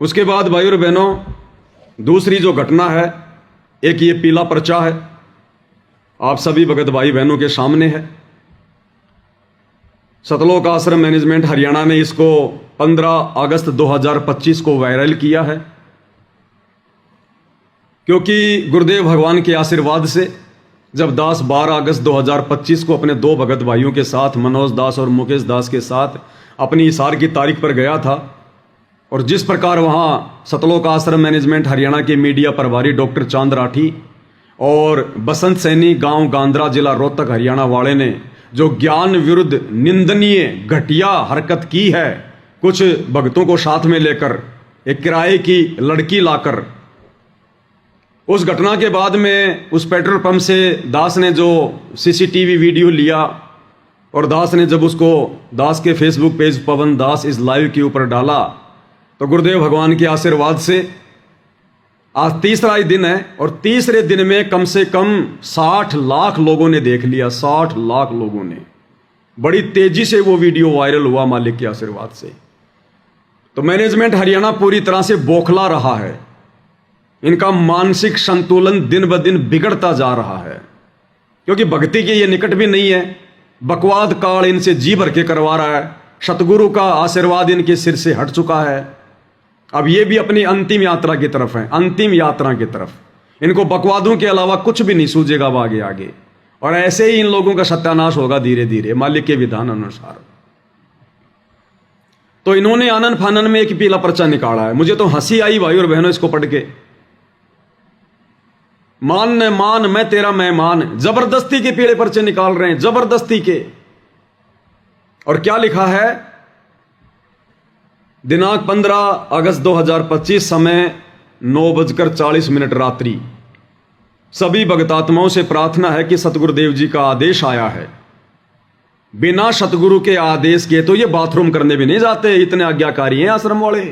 उसके बाद भाई और बहनों, दूसरी जो घटना है, एक ये पीला पर्चा है, आप सभी भगत भाई बहनों के सामने है। सतलोक आश्रम मैनेजमेंट हरियाणा ने इसको 15 अगस्त 2025 को वायरल किया है, क्योंकि गुरुदेव भगवान के आशीर्वाद से जब दास 12 अगस्त 2025 को अपने दो भगत भाइयों के साथ, मनोज दास और मुकेश दास के साथ, अपनी इशार की तारीख पर गया था, और जिस प्रकार वहाँ सतलोक आश्रम मैनेजमेंट हरियाणा के मीडिया प्रभारी डॉक्टर चांद राठी और बसंत सैनी गांव गांद्रा जिला रोहतक हरियाणा वाले ने जो ज्ञान विरुद्ध निंदनीय घटिया हरकत की है, कुछ भक्तों को साथ में लेकर एक किराए की लड़की लाकर, उस घटना के बाद में उस पेट्रोल पंप से दास ने जो सीसीटीवी वीडियो लिया और दास ने जब उसको दास के फेसबुक पेज पवन दास इस लाइव के ऊपर डाला, तो गुरुदेव भगवान के आशीर्वाद से आज तीसरा ही दिन है, और तीसरे दिन में कम से कम 60 लाख लोगों ने देख लिया। 60 लाख लोगों ने, बड़ी तेजी से वो वीडियो वायरल हुआ मालिक के आशीर्वाद से। तो मैनेजमेंट हरियाणा पूरी तरह से बौखला रहा है, इनका मानसिक संतुलन दिन ब दिन बिगड़ता जा रहा है, क्योंकि भक्ति के ये निकट भी नहीं है। बकवाद काल इनसे जी भर के करवा रहा है, सतगुरु का आशीर्वाद इनके सिर से हट चुका है। अब ये भी अपनी अंतिम यात्रा की तरफ है, अंतिम यात्रा की तरफ। इनको बकवादों के अलावा कुछ भी नहीं सूझेगा आगे आगे, और ऐसे ही इन लोगों का सत्यानाश होगा धीरे धीरे मालिक के विधान अनुसार। तो इन्होंने आनन फानन में एक पीला पर्चा निकाला है। मुझे तो हंसी आई भाई और बहनों इसको पढ़ के। मान मान मैं तेरा मेहमान, जबरदस्ती के पीले पर्चे निकाल रहे हैं, जबरदस्ती के। और क्या लिखा है? दिनांक 15 अगस्त 2025, समय 9:40 रात्रि। सभी भगतात्माओं से प्रार्थना है कि सतगुरुदेव जी का आदेश आया है। बिना सतगुरु के आदेश के तो ये बाथरूम करने भी नहीं जाते, इतने आज्ञाकारी हैं आश्रम वाले।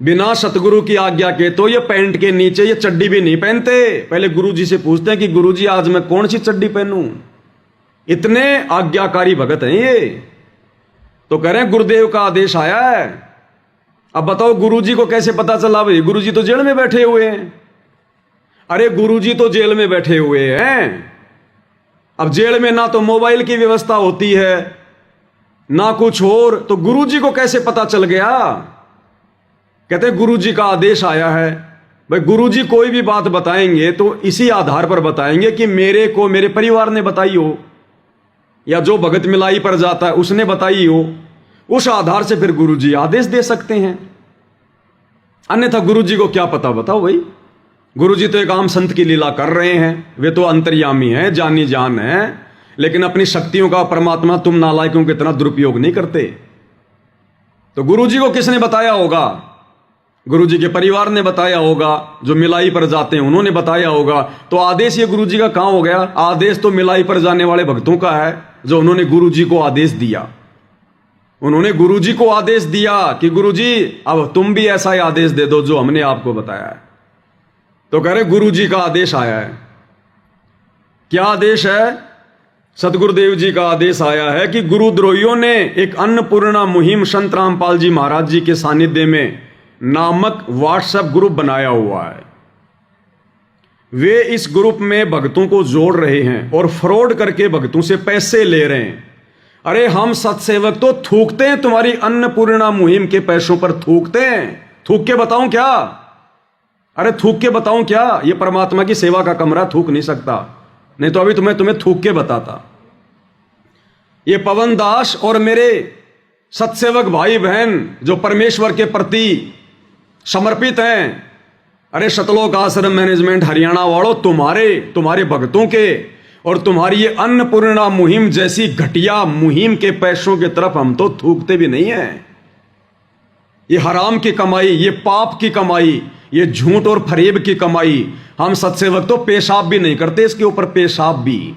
बिना सतगुरु की आज्ञा के तो ये पैंट के नीचे ये चड्डी भी नहीं पहनते। पहले गुरुजी से पूछते हैं कि गुरुजी आज मैं कौन सी चड्डी पहनूं। इतने आज्ञाकारी भगत हैं ये। तो कह रहे हैं गुरुदेव का आदेश आया है। अब बताओ गुरुजी को कैसे पता चला? भाई गुरुजी तो जेल में बैठे हुए हैं। अरे गुरुजी तो जेल में बैठे हुए हैं। अब जेल में ना तो मोबाइल की व्यवस्था होती है ना कुछ और, तो गुरुजी को कैसे पता चल गया? कहते हैं गुरुजी का आदेश आया है। भाई गुरुजी कोई भी बात बताएंगे तो इसी आधार पर बताएंगे कि मेरे को मेरे परिवार ने बताई हो, या जो भगत मिलाई पर जाता है उसने बताई हो। उस आधार से फिर गुरुजी आदेश दे सकते हैं, अन्यथा गुरुजी को क्या पता? बताओ भाई। गुरुजी तो एक आम संत की लीला कर रहे हैं, वे तो अंतर्यामी हैं, जानी जान है, लेकिन अपनी शक्तियों का परमात्मा तुम नालायकों की तरह दुरुपयोग नहीं करते। तो गुरुजी को किसने बताया होगा? गुरुजी के परिवार ने बताया होगा, जो मिलाई पर जाते हैं उन्होंने बताया होगा। तो आदेश ये गुरुजी का कहां हो गया? आदेश तो मिलाई पर जाने वाले भक्तों का है, जो उन्होंने गुरुजी को आदेश दिया। उन्होंने गुरुजी को आदेश दिया कि गुरुजी अब तुम भी ऐसा ही आदेश दे दो जो हमने आपको बताया है। तो कह रहे गुरुजी का आदेश आया है। क्या आदेश है? सतगुरुदेव जी का आदेश आया है कि गुरुद्रोहियों ने एक अन्नपूर्णा मुहिम संत रामपाल जी महाराज जी के सानिध्य में नामक व्हाट्सएप ग्रुप बनाया हुआ है। वे इस ग्रुप में भक्तों को जोड़ रहे हैं और फ्रॉड करके भक्तों से पैसे ले रहे हैं। अरे हम सत्सेवक तो थूकते हैं तुम्हारी अन्नपूर्णा मुहिम के पैसों पर, थूकते हैं। थूक के बताऊं क्या? अरे थूक के बताऊं क्या? ये परमात्मा की सेवा का कमरा, थूक नहीं सकता, नहीं तो अभी तुम्हें थूक के बताता। ये पवन दास और मेरे सत्सेवक भाई बहन जो परमेश्वर के प्रति समर्पित हैं, अरे सतलोक आश्रम मैनेजमेंट हरियाणा वालों, तुम्हारे भक्तों के और तुम्हारी ये अन्नपूर्णा मुहिम जैसी घटिया मुहिम के पैसों की तरफ हम तो थूकते भी नहीं है। ये हराम की कमाई, ये पाप की कमाई, ये झूठ और फरेब की कमाई, हम सत्सेवक तो पेशाब भी नहीं करते इसके ऊपर, पेशाब भी।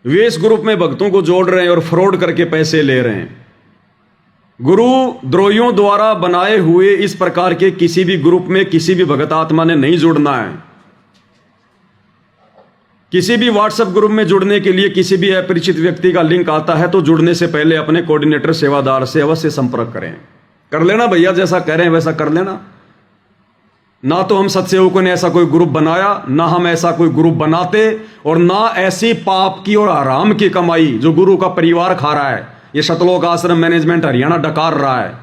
वे इस ग्रुप में भक्तों को जोड़ रहे हैं और फ्रॉड करके पैसे ले रहे हैं। गुरु द्रोहियों द्वारा बनाए हुए इस प्रकार के किसी भी ग्रुप में किसी भी भगत आत्मा ने नहीं जुड़ना है। किसी भी व्हाट्सएप ग्रुप में जुड़ने के लिए किसी भी अपरिचित व्यक्ति का लिंक आता है तो जुड़ने से पहले अपने कोऑर्डिनेटर सेवादार से अवश्य संपर्क करें। कर लेना भैया, जैसा कह रहे हैं वैसा कर लेना। ना तो हम सत्सेवकों ने ऐसा कोई ग्रुप बनाया, ना हम ऐसा कोई ग्रुप बनाते, और ना ऐसी पाप की और हराम की कमाई जो गुरु का परिवार खा रहा है, ये सतलोक आश्रम मैनेजमेंट हरियाणा डकार रहा है।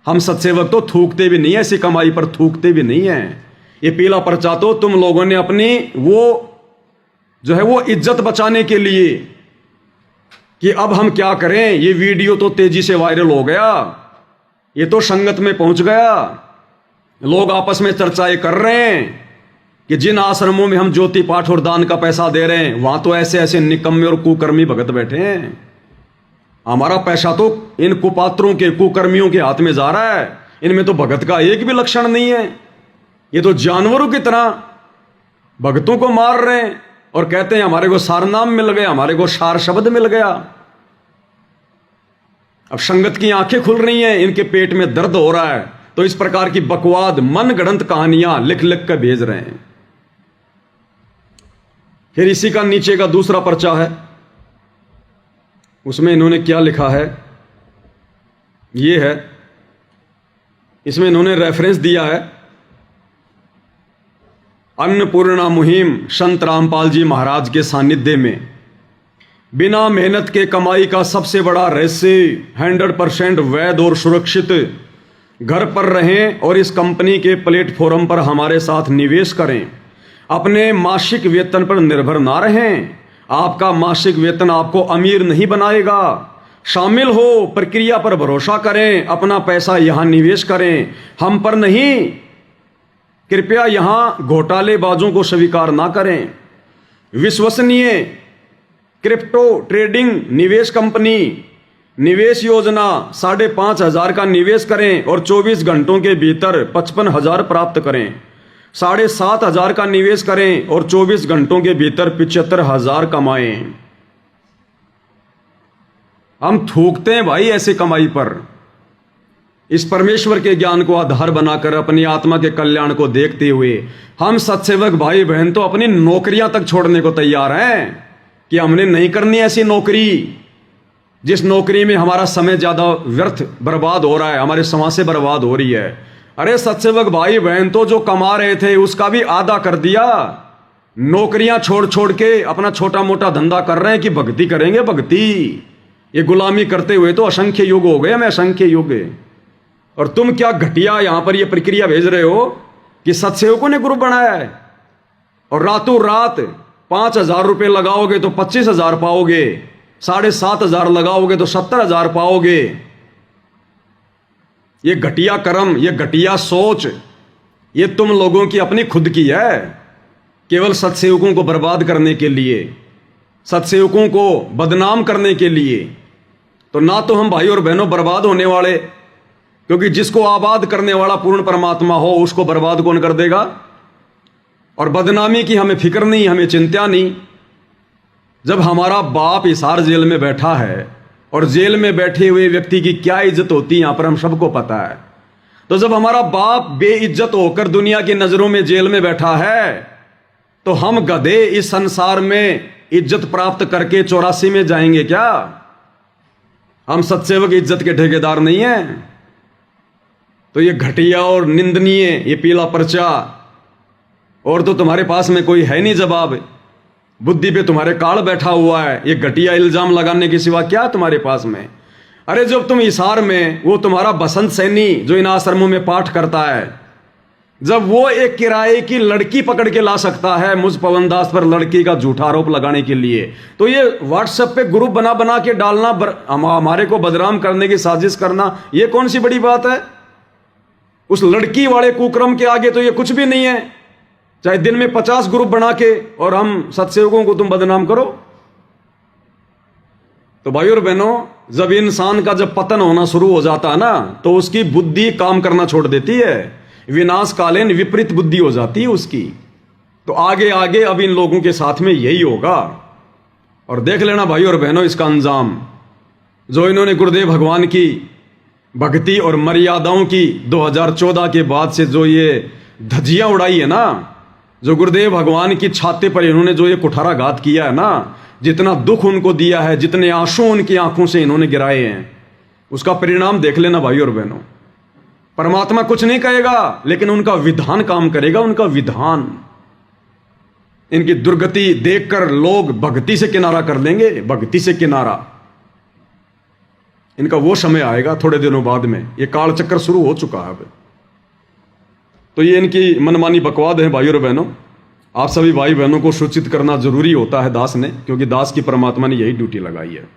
हम सत्सेवक तो थूकते भी नहीं है, ऐसी कमाई पर थूकते भी नहीं है। ये पीला पर्चा तो तुम लोगों ने अपनी वो जो है वो इज्जत बचाने के लिए कि अब हम क्या करें, ये वीडियो तो तेजी से वायरल हो गया, ये तो संगत में पहुंच गया, लोग आपस में चर्चाएं कर रहे हैं कि जिन आश्रमों में हम ज्योति पाठ और दान का पैसा दे रहे हैं वहां तो ऐसे ऐसे निकम्मे और कुकर्मी भगत बैठे हैं। हमारा पैसा तो इन कुपात्रों के कुकर्मियों के हाथ में जा रहा है, इनमें तो भगत का एक भी लक्षण नहीं है। ये तो जानवरों की तरह भगतों को मार रहे हैं और कहते हैं हमारे को सार नाम मिल गया, हमारे को सार शब्द मिल गया। अब संगत की आंखें खुल रही हैं, इनके पेट में दर्द हो रहा है, तो इस प्रकार की बकवाद मन गढ़ंत कहानियां लिख लिख कर भेज रहे हैं। फिर इसी का नीचे का दूसरा पर्चा है, उसमें इन्होंने क्या लिखा है, ये है, इसमें इन्होंने रेफरेंस दिया है अन्नपूर्णा मुहिम संत रामपाल जी महाराज के सानिध्य में। बिना मेहनत के कमाई का सबसे बड़ा रहस्य 100% वैध और सुरक्षित। घर पर रहें और इस कंपनी के प्लेटफॉर्म पर हमारे साथ निवेश करें। अपने मासिक वेतन पर निर्भर ना रहें, आपका मासिक वेतन आपको अमीर नहीं बनाएगा। शामिल हो, प्रक्रिया पर भरोसा करें, अपना पैसा यहां निवेश करें, हम पर नहीं। कृपया यहां घोटालेबाजों को स्वीकार ना करें। विश्वसनीय क्रिप्टो ट्रेडिंग निवेश कंपनी, निवेश योजना 5,500 का निवेश करें और 24 घंटों के भीतर 55,000 प्राप्त करें। 7,500 का निवेश करें और 24 घंटों के भीतर 75,000 कमाएं। हम थूकते हैं भाई ऐसी कमाई पर। इस परमेश्वर के ज्ञान को आधार बनाकर अपनी आत्मा के कल्याण को देखते हुए हम सत्सेवक भाई बहन तो अपनी नौकरियां तक छोड़ने को तैयार हैं कि हमने नहीं करनी ऐसी नौकरी जिस नौकरी में हमारा समय ज्यादा व्यर्थ बर्बाद हो रहा है, हमारे समाज से बर्बाद हो रही है। अरे सत्सेवक भाई बहन तो जो कमा रहे थे उसका भी आधा कर दिया, नौकरियां छोड़ छोड़ के अपना छोटा मोटा धंधा कर रहे हैं कि भक्ति करेंगे भक्ति। ये गुलामी करते हुए तो असंख्य युग हो गए, हमें असंख्य युग। और तुम क्या घटिया यहां पर ये प्रक्रिया भेज रहे हो कि सत्सेवकों ने ग्रुप बनाया है और रातों रात 5,000 रुपए लगाओगे तो 25,000 पाओगे, 7,500 लगाओगे तो 70,000 पाओगे। ये घटिया कर्म, ये घटिया सोच, ये तुम लोगों की अपनी खुद की है, केवल सत्सेवकों को बर्बाद करने के लिए, सत्सेवकों को बदनाम करने के लिए। तो ना तो हम भाई और बहनों बर्बाद होने वाले, क्योंकि जिसको आबाद करने वाला पूर्ण परमात्मा हो उसको बर्बाद कौन कर देगा। और बदनामी की हमें फिक्र नहीं, हमें चिंता नहीं। जब हमारा बाप हिसार जेल में बैठा है और जेल में बैठे हुए व्यक्ति की क्या इज्जत होती है यहां पर हम सबको पता है। तो जब हमारा बाप बेइज्जत होकर दुनिया की नजरों में जेल में बैठा है तो हम गधे इस संसार में इज्जत प्राप्त करके 84 में जाएंगे क्या? हम सत्सेवक इज्जत के ठेकेदार नहीं हैं। तो ये घटिया और निंदनीय ये पीला पर्चा, और तो तुम्हारे पास में कोई है नहीं जवाब, बुद्धि पे तुम्हारे काल बैठा हुआ है। ये घटिया इल्जाम लगाने के सिवा क्या तुम्हारे पास में? अरे जब तुम हिसार में, वो तुम्हारा बसंत सैनी जो इन आश्रमों में पाठ करता है, जब वो एक किराए की लड़की पकड़ के ला सकता है मुझ पवन दास पर लड़की का झूठा आरोप लगाने के लिए, तो ये व्हाट्सएप पे ग्रुप बना बना के डालना, हमारे को बदनाम करने की साजिश करना, ये कौन सी बड़ी बात है? उस लड़की वाले कुक्रम के आगे तो ये कुछ भी नहीं है। चाहे दिन में 50 ग्रुप बना के और हम सत्सेवकों को तुम बदनाम करो। तो भाई और बहनों, जब इंसान का जब पतन होना शुरू हो जाता है ना, तो उसकी बुद्धि काम करना छोड़ देती है, विनाशकालीन विपरीत बुद्धि हो जाती है उसकी। तो आगे आगे अब इन लोगों के साथ में यही होगा। और देख लेना भाई और बहनों इसका अंजाम, जो इन्होंने गुरुदेव भगवान की भक्ति और मर्यादाओं की 2014 के बाद से जो ये धज्जियां उड़ाई है ना, जो गुरुदेव भगवान की छाती पर इन्होंने जो ये कुठाराघात किया है ना, जितना दुख उनको दिया है, जितने आंसू उनकी आंखों से इन्होंने गिराए हैं, उसका परिणाम देख लेना भाई और बहनों। परमात्मा कुछ नहीं कहेगा, लेकिन उनका विधान काम करेगा, उनका विधान। इनकी दुर्गति देखकर लोग भक्ति से किनारा कर लेंगे, भक्ति से किनारा। इनका वो समय आएगा थोड़े दिनों बाद में, ये काल चक्कर शुरू हो चुका है अब। तो ये इनकी मनमानी बकवाद है भाई और बहनों। आप सभी भाई बहनों को सूचित करना जरूरी होता है दास ने, क्योंकि दास की परमात्मा ने यही ड्यूटी लगाई है।